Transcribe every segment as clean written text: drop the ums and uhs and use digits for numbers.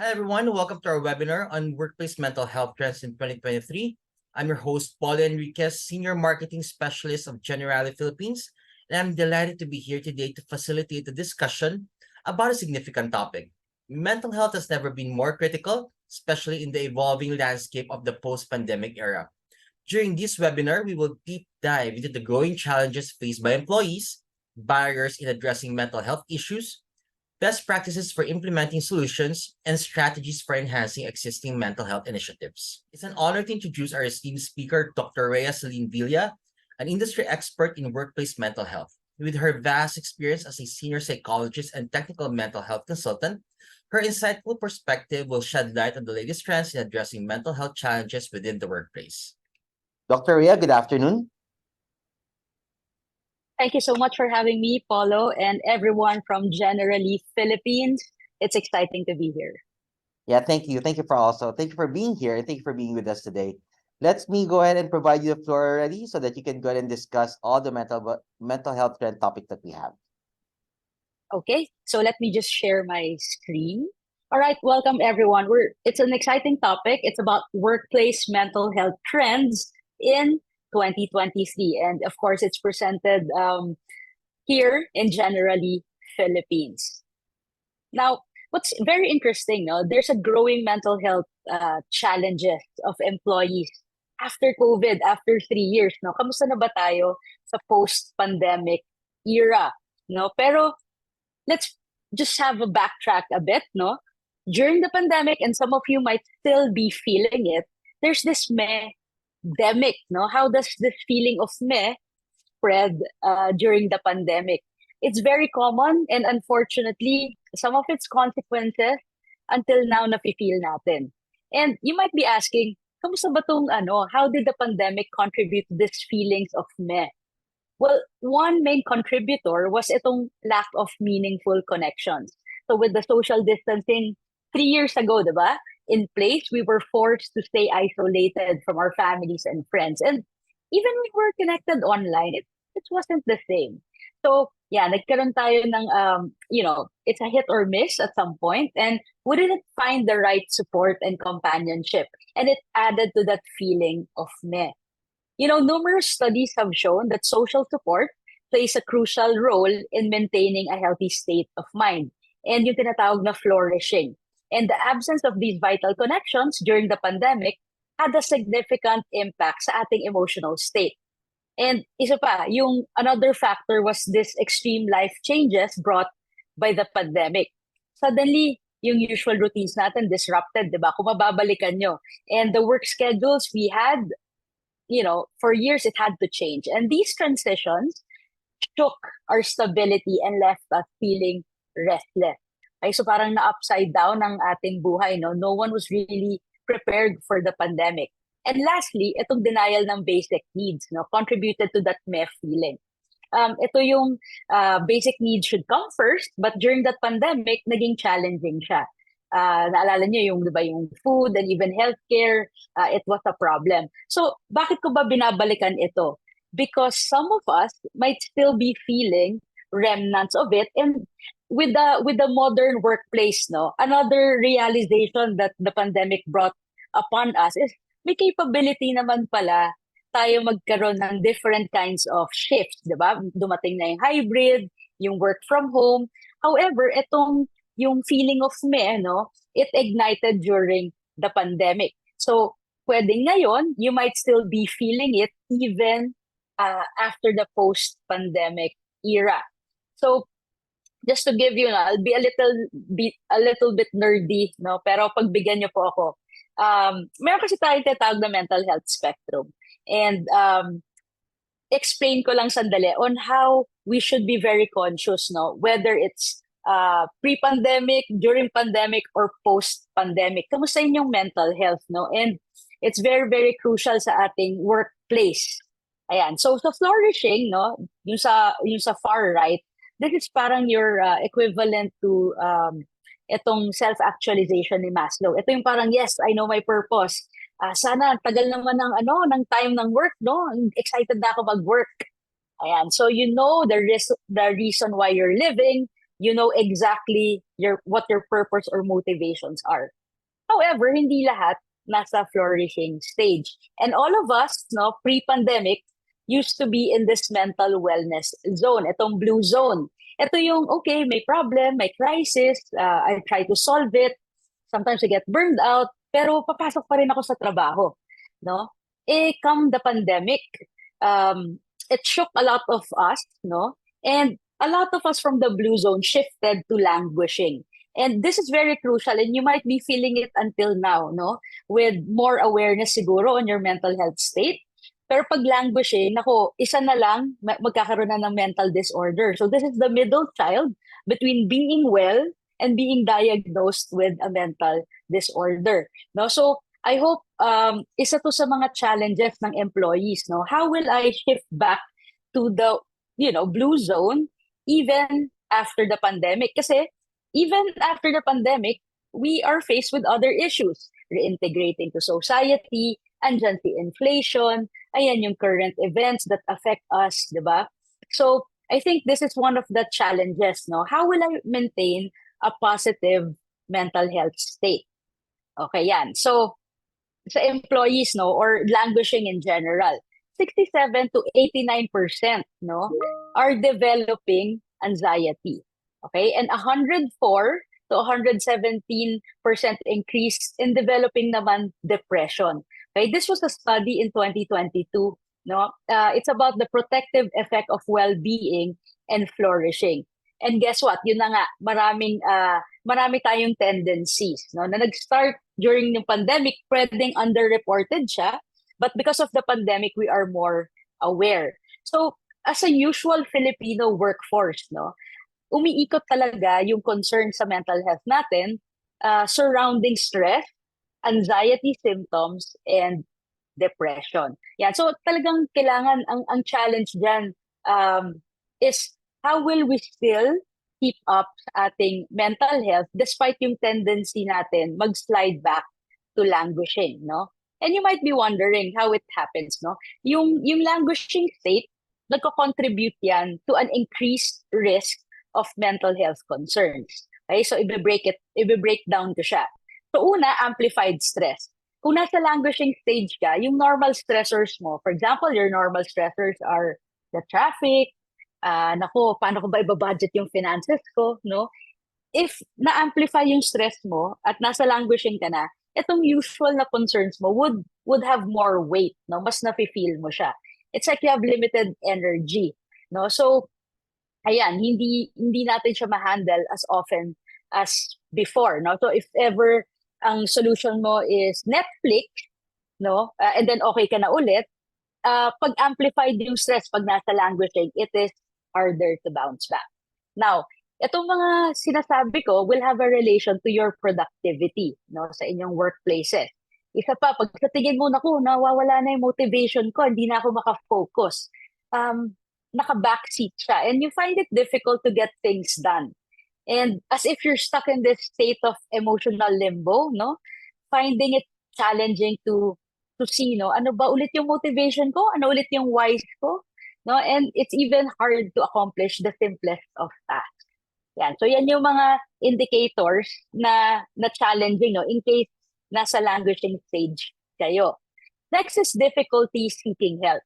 Hi everyone, welcome to our webinar on workplace mental health trends in 2023. I'm your host, Paulo Enriquez, Senior Marketing Specialist of Generali Philippines, and I'm delighted to be here today to facilitate a discussion about a significant topic. Mental health has never been more critical, especially in the evolving landscape of the post-pandemic era. During this webinar, we will deep dive into the growing challenges faced by employees, barriers in addressing mental health issues, best practices for implementing solutions, and strategies for enhancing existing mental health initiatives. It's an honor to introduce our esteemed speaker, Dr. Rea Celine Villa, an industry expert in workplace mental health. With her vast experience as a senior psychologist and technical mental health consultant, her insightful perspective will shed light on the latest trends in addressing mental health challenges within the workplace. Dr. Rea, good afternoon. Thank you so much for having me, Paulo, and everyone from Generali Philippines. It's exciting to be here. Yeah, thank you. Thank you for being here, and thank you for being with us today. Let me go ahead and provide you the floor already so that you can go ahead and discuss all the mental health trend topic that we have. Okay, so let me just share my screen. All right, welcome everyone. It's an exciting topic. It's about workplace mental health trends in 2023. And of course, it's presented here in Generali Philippines. Now, what's very interesting, no? There's a growing mental health challenges of employees after COVID, after 3 years. No? Kamusta na ba tayo sa post-pandemic era? No? Pero let's just have a backtrack a bit. No? During the pandemic, and some of you might still be feeling it, there's this demic, no? How does this feeling of meh spread during the pandemic? It's very common, and unfortunately, some of its consequences until now nafe-feel natin. And you might be asking, kamusta ba tong how did the pandemic contribute to these feelings of meh? Well, one main contributor was itong lack of meaningful connections. So with the social distancing 3 years ago, diba? In place, we were forced to stay isolated from our families and friends. And even when we were connected online, it wasn't the same. So yeah, nagkaroon tayo ng, it's a hit or miss at some point, and we didn't find the right support and companionship. And it added to that feeling of meh. Numerous studies have shown that social support plays a crucial role in maintaining a healthy state of mind and yung tinatawag na flourishing. And the absence of these vital connections during the pandemic had a significant impact sa ating emotional state. And isa pa, yung another factor was this extreme life changes brought by the pandemic. Suddenly, yung usual routines natin disrupted, di ba? Kung mababalikan nyo. And the work schedules we had, for years it had to change. And these transitions shook our stability and left us feeling restless. Okay, so parang na-upside down ang ating buhay. No one was really prepared for the pandemic. And lastly, itong denial ng basic needs contributed to that meh feeling. Ito yung basic needs should come first, but during that pandemic, naging challenging siya. Naalala niyo yung, diba, yung food and even healthcare, it was a problem. So, bakit ko ba binabalikan ito? Because some of us might still be feeling remnants of it, and with the modern workplace, another realization that the pandemic brought upon us is may capability naman pala tayo magkaroon ng different kinds of shifts, di ba? Dumating na yung hybrid, yung work from home. However, yung feeling of meh, it ignited during the pandemic. So, pwedeng ngayon, you might still be feeling it even after the post-pandemic era. So, just to give you, I'll be a little bit nerdy, pero pagbigyan niyo po ako. Meron kasi tayong tinatawag na mental health spectrum. And explain ko lang sandali on how we should be very conscious, whether it's pre-pandemic, during pandemic, or post-pandemic. Kamusta yung mental health, And it's very, very crucial sa ating workplace. Ayan. So, sa flourishing, yung sa far right, this is parang your equivalent to itong self-actualization ni Maslow. Ito yung parang, yes, I know my purpose. Sana, tagal naman ng time ng work, Excited na ako mag-work. Ayan. So, you know the reason why you're living, You know exactly what your purpose or motivations are. However, hindi lahat nasa flourishing stage. And all of us, no, pre-pandemic, used to be in this mental wellness zone, itong blue zone. Ito yung, okay, may problem, may crisis, I try to solve it. Sometimes I get burned out, pero papasok pa rin ako sa trabaho. No? Come the pandemic, it shook a lot of us, no? And a lot of us from the blue zone shifted to languishing. And this is very crucial, and you might be feeling it until now, no? With more awareness siguro on your mental health state. Pero pag languishing, nako, isa na lang, magkakaroon na ng mental disorder. So this is the middle child between being well and being diagnosed with a mental disorder. No? So I hope isa to sa mga challenges ng employees. No? How will I shift back to the blue zone even after the pandemic? Kasi even after the pandemic, we are faced with other issues. Reintegrating to society, andyan si inflation, ayan yung current events that affect us, di ba? So, I think this is one of the challenges, no? How will I maintain a positive mental health state? Okay, yan. So, sa employees, no, or languishing in general, 67 to 89%, no, are developing anxiety. Okay, and 104 to 117% increase in developing naman depression. Okay, this was a study in 2022. No, it's about the protective effect of well-being and flourishing. And guess what? Yun na nga, marami tayong tendencies. No, na nag-start during the pandemic, pwedeng underreported siya, but because of the pandemic, we are more aware. So, as a usual Filipino workforce, no, umiikot talaga yung concern sa mental health natin surrounding stress, anxiety symptoms, and depression. Yeah, so talagang kailangan ang challenge dyan is how will we still keep up sa ating mental health despite yung tendency natin mag-slide back to languishing, no? And you might be wondering how it happens, no? Yung languishing state, nagko-contribute yan to an increased risk of mental health concerns. Okay, so i-break down ko siya. So una, amplified stress. Kung nasa languishing stage ka, yung normal stressors mo, for example, your normal stressors are the traffic, nako, paano ko ba ibabudget yung finances ko, no? If na-amplify yung stress mo at nasa languishing ka na, itong usual na concerns mo would have more weight, no? Mas nafe-feel mo siya. It's like you have limited energy, no? So, ayan, hindi natin siya ma-handle as often as before, no? So if ever ang solution mo is Netflix, no? And then okay ka na ulit, pag amplified yung stress pag nasa languishing, it is harder to bounce back. Now, itong mga sinasabi ko will have a relation to your productivity, no, sa inyong workplaces. Isa pa, pag sa tingin mo, naku, nawawala na yung motivation ko, hindi na ako makafocus. Naka-backseat siya, and you find it difficult to get things done. And as if you're stuck in this state of emotional limbo, no? Finding it challenging to see, no? Ano ba ulit yung motivation ko? Ano ulit yung whys ko? No? And it's even hard to accomplish the simplest of tasks. Yan. So yan yung mga indicators na challenging, no? In case nasa languishing stage kayo. Next is difficulty seeking help.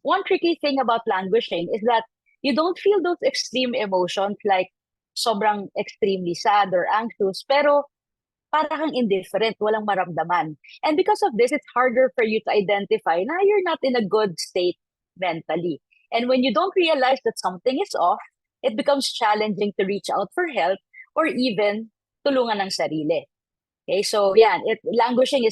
One tricky thing about languishing is that you don't feel those extreme emotions like sobrang extremely sad or anxious, pero para kang indifferent, walang maramdaman. And because of this, it's harder for you to identify na you're not in a good state mentally. And when you don't realize that something is off, it becomes challenging to reach out for help or even tulungan ng sarili. Okay, so yeah, languishing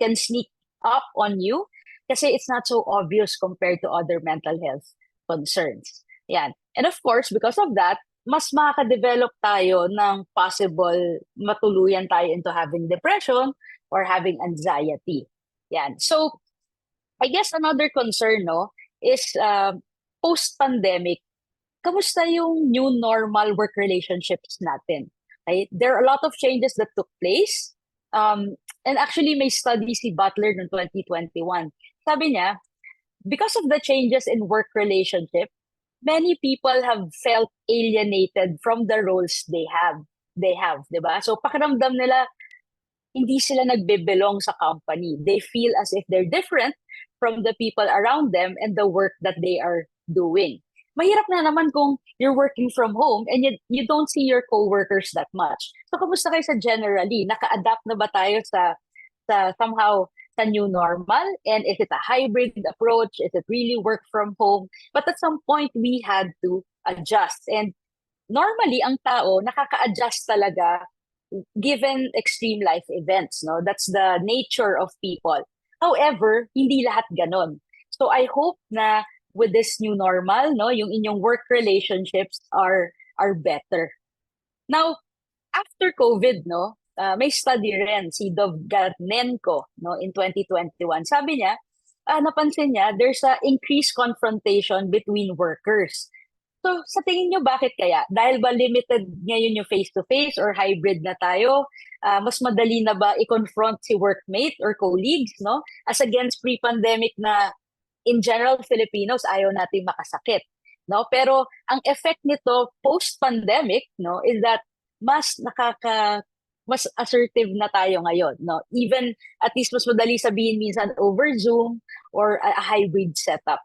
can sneak up on you kasi it's not so obvious compared to other mental health concerns. Yan. And of course, because of that, mas makaka-develop tayo ng possible matuluyan tayo into having depression or having anxiety. Yan. So, I guess another concern, no, is post-pandemic, kamusta yung new normal work relationships natin? Right? There are a lot of changes that took place. And actually, may study si Butler noong 2021. Sabi niya, because of the changes in work relationship, many people have felt alienated from the roles they have, 'di ba? So pakiramdam nila hindi sila nagbe-belong sa company. They feel as if they're different from the people around them and the work that they are doing. Mahirap na naman kung you're working from home and you don't see your coworkers that much. So kamusta kayo sa generally? Naka-adapt na ba tayo sa somehow sa new normal? And is it a hybrid approach? Is it really work from home? But at some point, we had to adjust. And normally, ang tao, nakaka-adjust talaga given extreme life events, no? That's the nature of people. However, hindi lahat ganon. So I hope na with this new normal, no, yung inyong work relationships are better. Now, after COVID, no, may study rin si Dovgatnenko, no, in 2021. Sabi niya, napansin niya, there's a increased confrontation between workers. So, sa tingin nyo, bakit kaya? Dahil ba limited ngayon yung face-to-face or hybrid na tayo? Mas madali na ba i-confront si workmate or colleagues, no? As against pre-pandemic na, in general, Filipinos, ayaw natin makasakit, no? Pero, ang effect nito post-pandemic, no, is that mas assertive na tayo ngayon, no? Even, at least mas madali sabihin minsan over Zoom or a hybrid setup.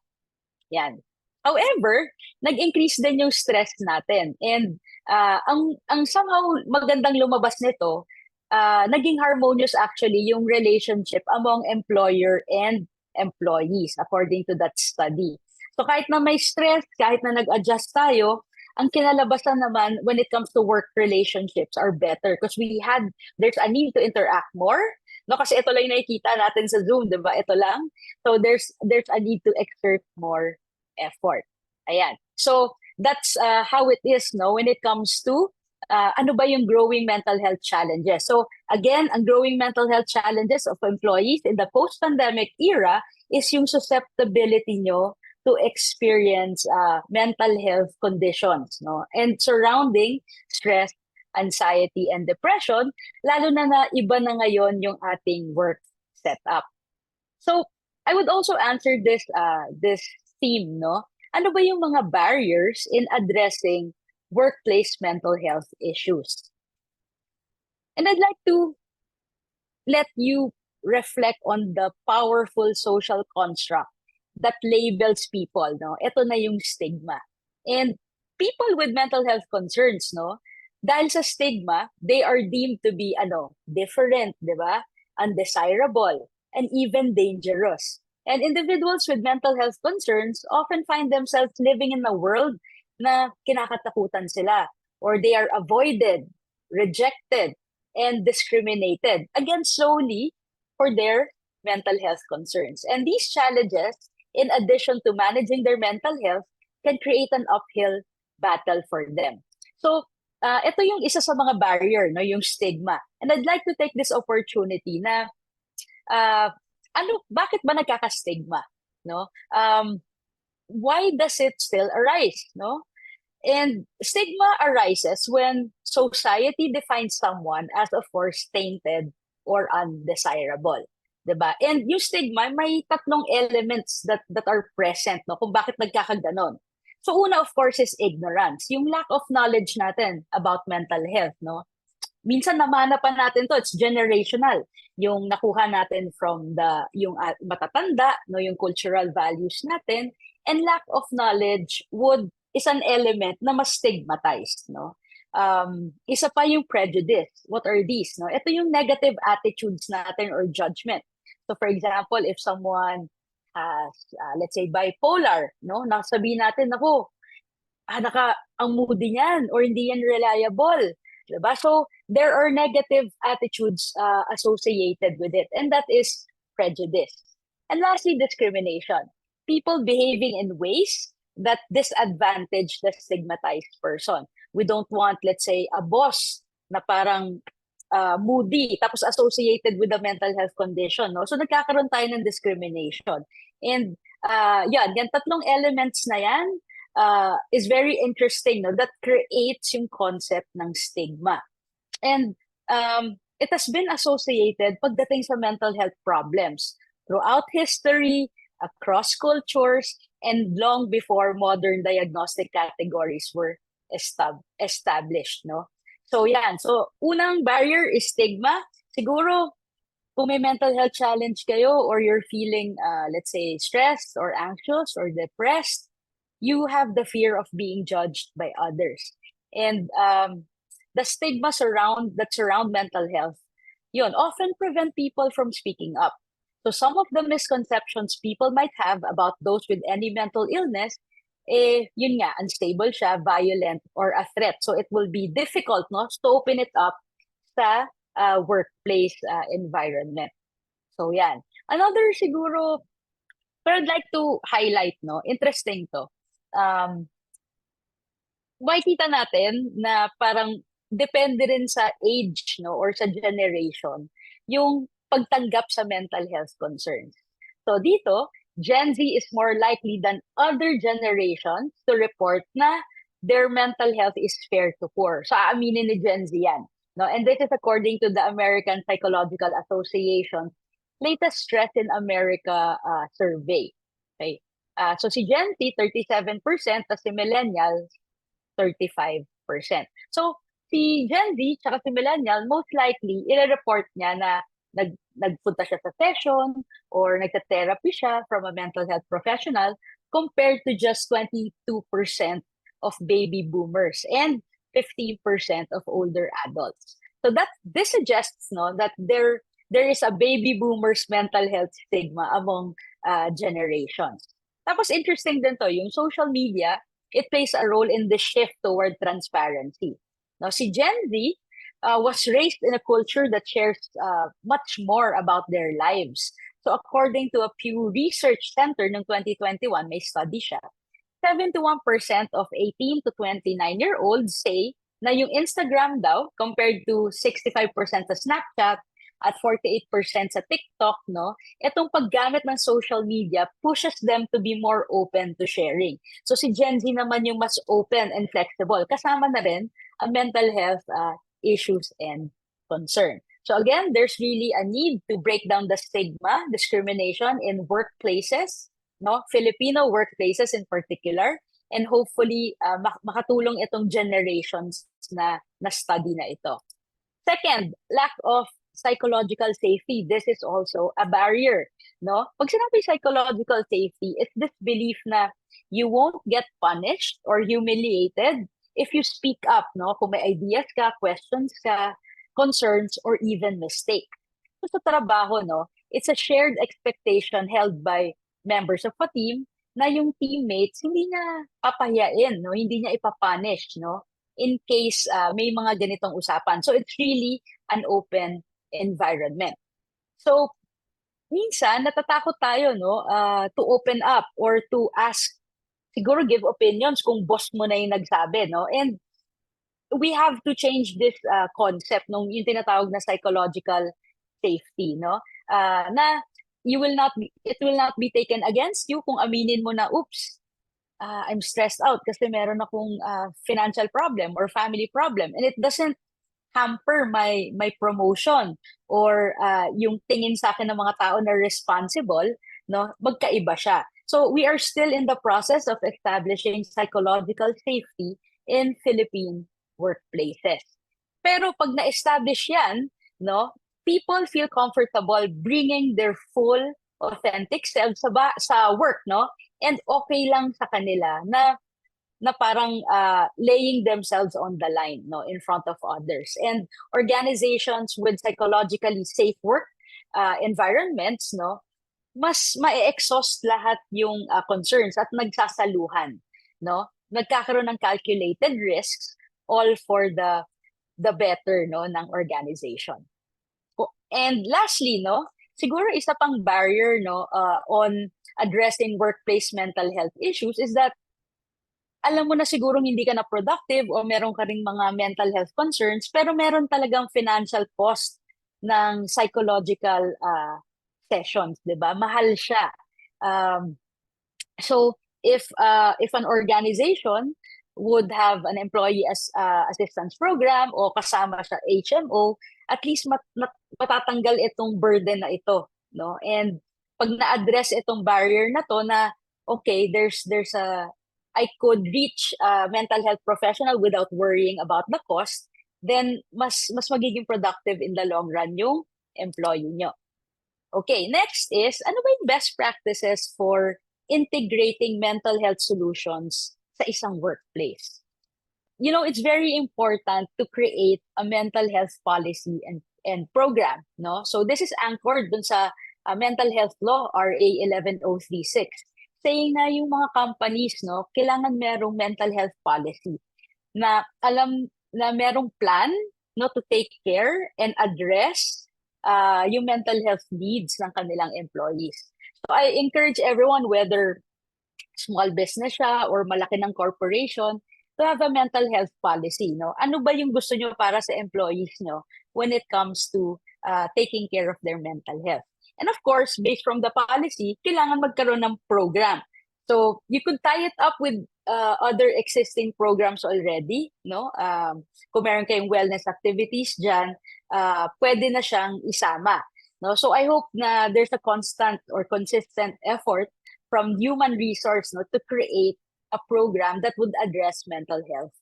Yan. However, nag-increase din yung stress natin. And ang somehow magandang lumabas nito, naging harmonious actually yung relationship among employer and employees according to that study. So kahit na may stress, kahit na nag-adjust tayo, ang kinalabasan naman when it comes to work relationships are better because there's a need to interact more. No, kasi ito lang yung nakikita natin sa Zoom, di ba? Ito lang. So there's a need to exert more effort. Ayan. So that's how it is, no, when it comes to ano ba yung growing mental health challenges. So again, ang growing mental health challenges of employees in the post-pandemic era is yung susceptibility nyo to experience mental health conditions, no, and surrounding stress, anxiety, and depression, lalo na iba na ngayon yung ating work setup. So I would also answer this theme, no? Ano ba yung mga barriers in addressing workplace mental health issues? And I'd like to let you reflect on the powerful social construct that labels people, no? Ito na yung stigma. And people with mental health concerns, no? Dahil sa stigma, they are deemed to be different, di ba? Undesirable, and even dangerous. And individuals with mental health concerns often find themselves living in a world na kinakatakutan sila, or they are avoided, rejected, and discriminated against solely for their mental health concerns. And these challenges, in addition to managing their mental health, can create an uphill battle for them. So, ito yung isa sa mga barrier, no, yung stigma. And I'd like to take this opportunity na bakit ba nagkaka-stigma, no? Why does it still arise, no? And stigma arises when society defines someone as of course tainted or undesirable, diba? And yung stigma, may tatlong elements that are present, no, kung bakit nagkakaganon. So una, of course, is ignorance, yung lack of knowledge natin about mental health, no? Minsan namana pa natin to, it's generational. Yung nakuha natin from yung matatanda, no, yung cultural values natin, and lack of knowledge is an element na mas stigmatized, no. Isa pa yung prejudice. What are these, no? Ito yung negative attitudes natin or judgment. So for example, if someone has let's say bipolar, no, nasabihin natin, ako, ang moody niyan or hindi yan reliable. Diba? So there are negative attitudes associated with it, and that is prejudice. And lastly, discrimination. People behaving in ways that disadvantage the stigmatized person. We don't want, let's say, a boss na parang moody tapos associated with a mental health condition, no? So nagkakaroon tayo ng discrimination. And yan tatlong elements na yan is very interesting, no, that creates yung concept ng stigma. And it has been associated pagdating sa mental health problems throughout history. across cultures, and long before modern diagnostic categories were established, no? So yan. So unang barrier is stigma. Siguro kung may mental health challenge kayo or you're feeling, let's say, stressed or anxious or depressed, you have the fear of being judged by others. And the stigma surround mental health, yun, often prevent people from speaking up. So some of the misconceptions people might have about those with any mental illness, yun nga, unstable siya, violent, or a threat. So it will be difficult, no, to open it up sa workplace environment. So yan. Another siguro, but I'd like to highlight, no, interesting to. Makikita natin na parang depende rin sa age, no, or sa generation, yung pagtanggap sa mental health concerns. So dito, Gen Z is more likely than other generations to report na their mental health is fair to poor. So aaminin ni Gen Z yan. No? And this is according to the American Psychological Association latest Stress in America survey. Okay? So si Gen Z, 37%, tapos si Millennials, 35%. So si Gen Z tsaka si Millennial, most likely, i-report niya na nagpunta siya sa session or nagta-therapy siya from a mental health professional compared to just 22% of baby boomers and 15% of older adults. So this suggests, no, that there is a baby boomers mental health stigma among generations. Tapos interesting din to, yung social media, it plays a role in the shift toward transparency. Now, si Gen Z was raised in a culture that shares much more about their lives. So according to a Pew Research Center ng 2021, may study siya, 71% of 18 to 29-year-olds say na yung Instagram daw, compared to 65% sa Snapchat at 48% sa TikTok, no, itong paggamit ng social media pushes them to be more open to sharing. So si Gen Z naman yung mas open and flexible. Kasama na rin ang mental health issues and concern. So again, there's really a need to break down the stigma, discrimination in workplaces, no, Filipino workplaces in particular, and hopefully makatulong itong generations na study na ito. Second, lack of psychological safety. This is also a barrier, no? Pag sinabi psychological safety, it's this belief na you won't get punished or humiliated if you speak up, no? Kung may ideas ka, questions ka, concerns, or even mistake. So sa trabaho, no, it's a shared expectation held by members of a team na yung teammates hindi niya papahiyain, no? Hindi niya ipapunish, no? In case may mga ganitong usapan. So it's really an open environment. So minsan natatakot tayo, no, to open up or to ask, siguro give opinions kung boss mo na yung nagsabi, no? And we have to change this concept nung yung tinatawag na psychological safety, no? Na it will not be taken against you kung aminin mo na, oops, I'm stressed out kasi meron akong financial problem or family problem, and it doesn't hamper my promotion or yung tingin sa akin ng mga tao na responsible, no, magkaiba siya. So we are still in the process of establishing psychological safety in Philippine workplaces. Pero pag na-establish yan, no, people feel comfortable bringing their full authentic selves sa work, no? And okay lang sa kanila na parang laying themselves on the line, no, in front of others. And organizations with psychologically safe work environments, no, mas ma-exhaust lahat yung concerns at nagsasaluhan, no? Nagkakaroon ng calculated risks all for the better, no, ng organization. And lastly, no, siguro isa pang barrier, no, on addressing workplace mental health issues is that alam mo na siguro hindi ka na productive o meron ka ring mga mental health concerns, pero meron talagang financial cost ng psychological sessions, 'di ba? Mahal siya. So if an organization would have an employee assistance program o kasama sa HMO, at least matatanggal itong burden na ito, no? And pag na-address itong barrier na to na, okay, I could reach a mental health professional without worrying about the cost, then mas magiging productive in the long run yung employee nyo. Okay, next is, ano ba yung best practices for integrating mental health solutions sa isang workplace? You know, it's very important to create a mental health policy and program, no? So this is anchored dun sa mental health law, RA 11036, saying na yung mga companies, no, kailangan merong mental health policy na alam na merong plan, no, to take care and address yung mental health needs ng kanilang employees. So I encourage everyone, whether small business siya or malaki ng corporation, to have a mental health policy, no? Ano ba yung gusto nyo para sa employees nyo when it comes to taking care of their mental health? And of course, based from the policy, kailangan magkaroon ng program. So you could tie it up with other existing programs already, no? Kung meron kayong wellness activities dyan, pwede na siyang isama. No? So I hope na there's a constant or consistent effort from human resource, no, to create a program that would address mental health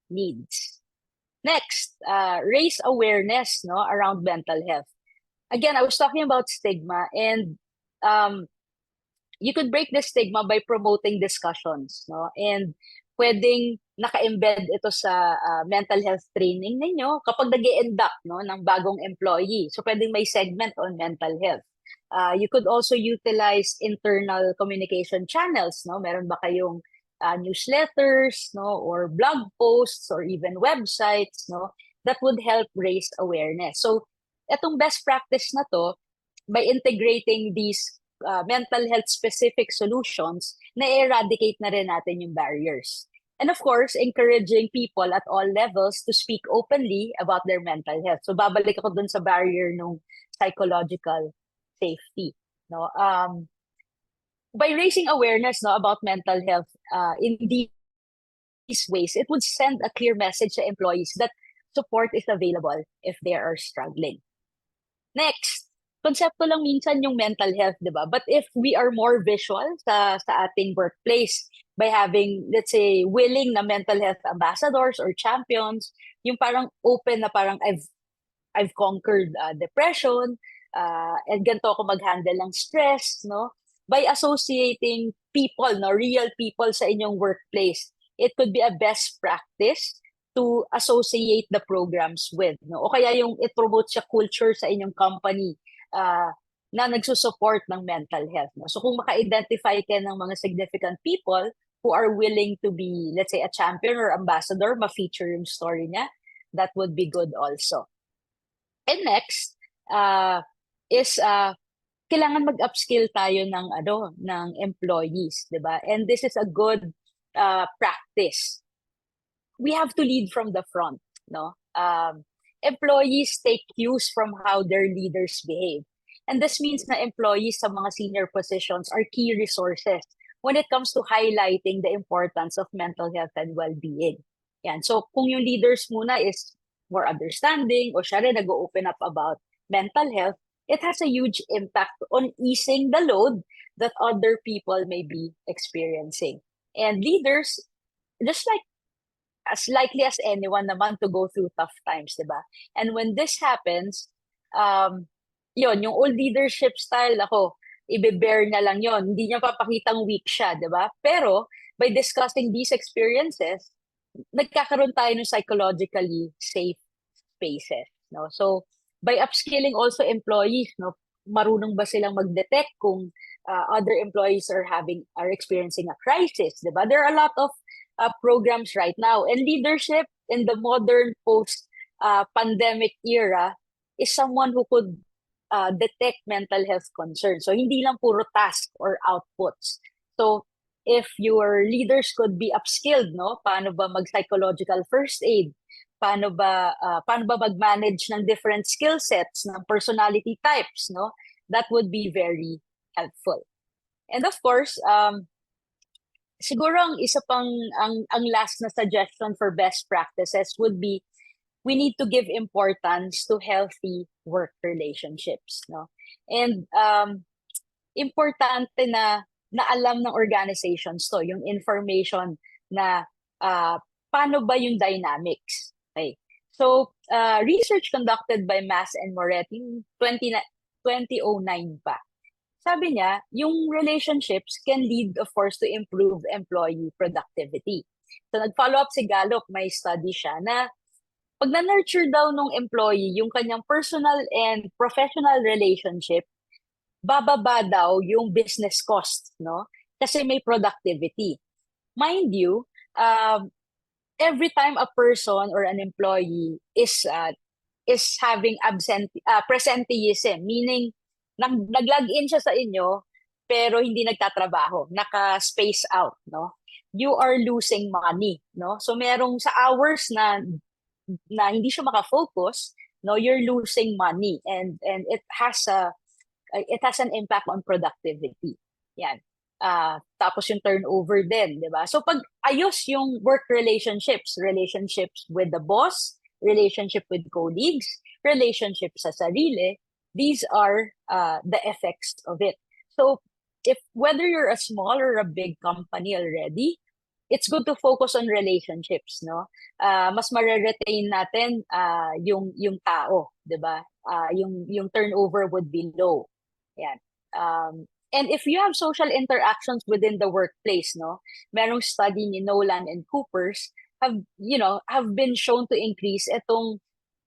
needs. Next, raise awareness, no, around mental health. Again, I was talking about stigma, and you could break the stigma by promoting discussions, no, and pwedeng naka-embed ito sa mental health training ninyo kapag nag-i-induct, no, ng bagong employee. So pwedeng may segment on mental health. You could also utilize internal communication channels, no? Meron ba kayong newsletters, no, or blog posts, or even websites, no, that would help raise awareness. So etong best practice na to, by integrating these mental health specific solutions, na-eradicate na rin natin yung barriers. And of course, encouraging people at all levels to speak openly about their mental health. So babalik ako dun sa barrier ng psychological safety, no? By raising awareness, no, about mental health in these ways, it would send a clear message to employees that support is available if they are struggling. Next, konsepto lang minsan yung mental health, di ba? But if we are more visual sa ating workplace by having, let's say, willing na mental health ambassadors or champions, yung parang open na parang I've conquered depression, and ganito ako mag-handle ng stress, no? By associating people, no, real people sa inyong workplace, it could be a best practice to associate the programs with, no? O kaya yung it promote siya culture sa inyong company na nagsusupport ng mental health, no? So kung maka-identify ka ng mga significant people who are willing to be, let's say, a champion or ambassador, ma-feature yung story niya, that would be good also. And next is kailangan mag-upskill tayo ng employees, 'di ba? And this is a good practice. We have to lead from the front, no? Employees take cues from how their leaders behave. And this means na employees sa mga senior positions are key resources when it comes to highlighting the importance of mental health and well-being. Yan. So kung yung leaders muna is more understanding o siya rin nag-open up about mental health, it has a huge impact on easing the load that other people may be experiencing. And leaders, just like as likely as anyone naman to go through tough times, di ba? And when this happens, yung old leadership style, ibe-bear na lang yon. Hindi niya papakitang weak siya, di ba? Pero by discussing these experiences, nagkakaroon tayo ng psychologically safe spaces, no? So by upskilling also employees, no, marunong ba silang mag-detect kung other employees are experiencing a crisis, di ba? There are a lot of programs right now, and leadership in the modern post pandemic era is someone who could detect mental health concerns. So hindi lang puro task or outputs. So if your leaders could be upskilled, no, paano ba mag-psychological first aid? Paano ba mag-manage ng different skill sets, ng personality types, no? That would be very helpful. And of course, siguro ang isa pang ang last na suggestion for best practices would be we need to give importance to healthy work relationships, no? And importante na alam ng organizations to, yung information na paano ba yung dynamics. Okay. So, research conducted by Mass and Moretti 2009 pa. Sabi niya, yung relationships can lead, of course, to improve employee productivity. So, nag-follow up si Gallup, may study siya na pag na-nurture daw ng employee yung kanyang personal and professional relationship, bababa daw yung business cost, no? Kasi may productivity. Mind you, every time a person or an employee is having presenteeism, meaning nag-log in siya sa inyo pero hindi nagtatrabaho, naka-space out, no? You are losing money, no? So merong sa hours na hindi siya maka-focus, no, you're losing money and it has an impact on productivity. Yan. Tapos yung turnover din, di ba? So pag ayos yung work relationships with the boss, relationship with colleagues, relationship sa sarili, these are the effects of it. So if whether you're a small or a big company already, it's good to focus on relationships, no? Mas ma-retain natin yung tao, 'di ba? Yung turnover would be low. Yan. And if you have social interactions within the workplace, no? Merong study ni Nolan and Coopers have been shown to increase itong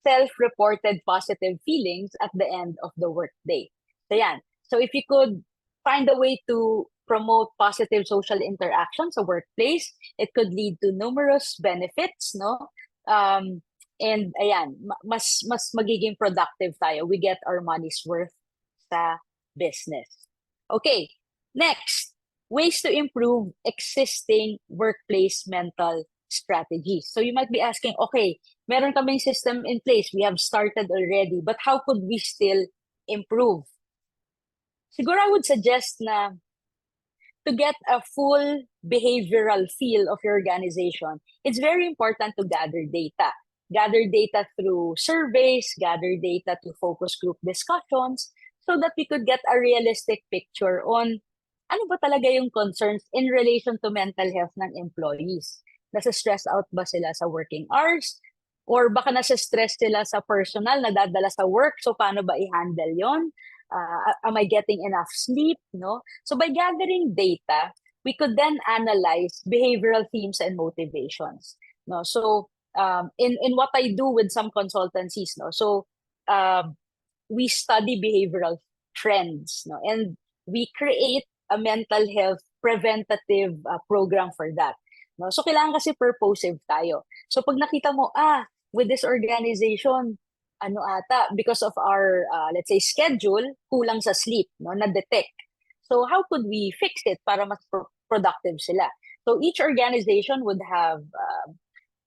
self-reported positive feelings at the end of the workday. So yan. So if you could find a way to promote positive social interactions sa workplace, it could lead to numerous benefits, no? And ayan, mas magiging productive tayo. We get our money's worth sa business. Okay, next, ways to improve existing workplace mental strategies. So you might be asking, okay, meron kaming system in place, we have started already, but how could we still improve? Siguro I would suggest na to get a full behavioral feel of your organization, it's very important to gather data. Gather data through surveys, gather data to focus group discussions, so that we could get a realistic picture on ano ba talaga yung concerns in relation to mental health ng employees. Nasa-stress out ba sila sa working hours? Or baka nasa-stress sila sa personal, nadadala sa work, so paano ba i-handle yon? Am I getting enough sleep? No? So by gathering data, we could then analyze behavioral themes and motivations. No? So in what I do with some consultancies, no? So we study behavioral trends, no? And we create a mental health preventative program for that. No? So kailangan kasi purposive tayo. So pag nakita mo, with this organization, because of our, let's say, schedule, kulang sa sleep, no? Na-detect. So how could we fix it para mas productive sila? So each organization would have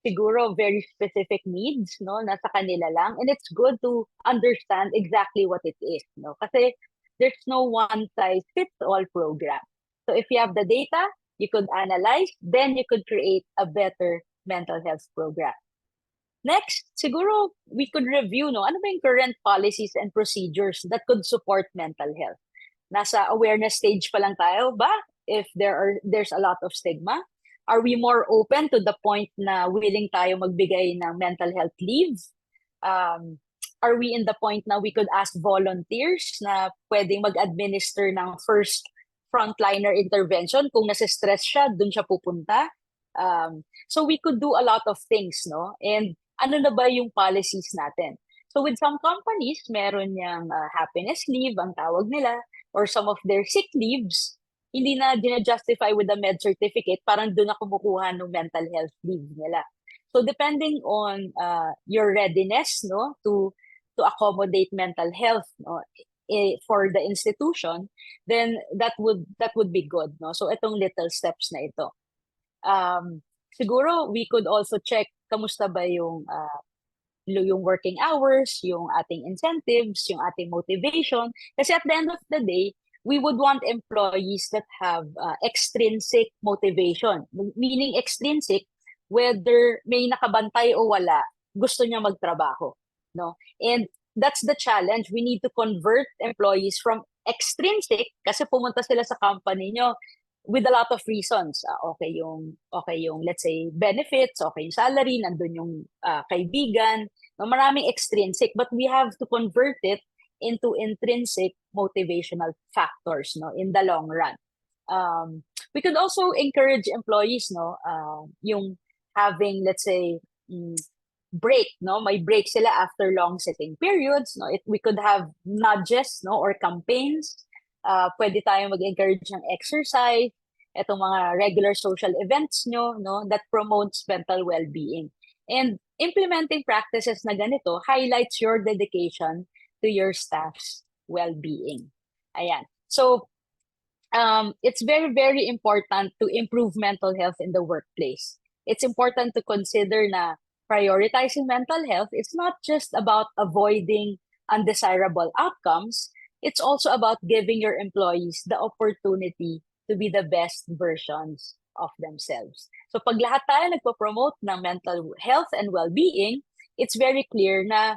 siguro very specific needs, no, nasa kanila lang, and it's good to understand exactly what it is, no, kasi there's no one size fits all program. So if you have the data, you could analyze, then you could create a better mental health program. Next, siguro we could review, no, ano ba yung current policies and procedures that could support mental health? Nasa awareness stage pa lang tayo ba? If there's a lot of stigma, are we more open to the point na willing tayo magbigay ng mental health leave? Are we in the point na we could ask volunteers na pwedeng mag-administer ng first frontliner intervention? Kung nasa-stress siya, dun siya pupunta. So we could do a lot of things, no? And ano na ba yung policies natin? So with some companies, meron niyang happiness leave, ang tawag nila, or some of their sick leaves, hindi na dina-justify with a med certificate, parang doon na kumukuha ng mental health leave nila. So depending on your readiness, no, to accommodate mental health, no, for the institution, then that would be good, no. So itong little steps na ito. Siguro we could also check kamusta ba yung working hours, yung ating incentives, yung ating motivation, kasi at the end of the day, we would want employees that have extrinsic motivation. Meaning extrinsic, whether may nakabantay o wala, gusto niya magtrabaho. No? And that's the challenge. We need to convert employees from extrinsic kasi pumunta sila sa company nyo with a lot of reasons. Okay yung let's say benefits, okay yung salary, nandun yung kaibigan, no, maraming extrinsic, but we have to convert it into intrinsic motivational factors, no, in the long run. We could also encourage employees, no, yung having, let's say, break, no, may break sila after long sitting periods, no. We could have nudges, no, or campaigns. Pwede tayong mag-encourage ng exercise, itong mga regular social events nyo, no, that promotes mental well-being. And implementing practices na ganito highlights your dedication to your staff's well-being. Ayan. So, it's very, very important to improve mental health in the workplace. It's important to consider na prioritizing mental health is not just about avoiding undesirable outcomes, it's also about giving your employees the opportunity to be the best versions of themselves. So pag lahat tayo nagpo-promote ng mental health and well-being, it's very clear na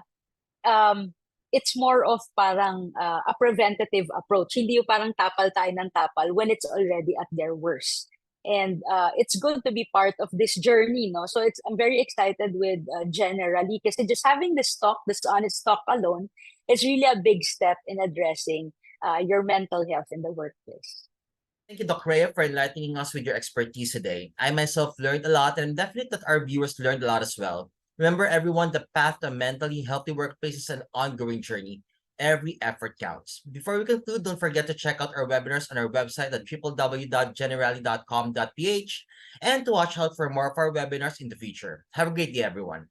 it's more of parang a preventative approach. Hindi yung parang tapal tayo ng tapal when it's already at their worst. And it's good to be part of this journey, no? So I'm very excited with generally kasi just having this honest talk alone is really a big step in addressing your mental health in the workplace. Thank you, Doc Rea, for enlightening us with your expertise today. I myself learned a lot, and I'm definite that our viewers learned a lot as well. Remember, everyone, the path to a mentally healthy workplace is an ongoing journey. Every effort counts. Before we conclude, don't forget to check out our webinars on our website at www.generali.com.ph and to watch out for more of our webinars in the future. Have a great day, everyone.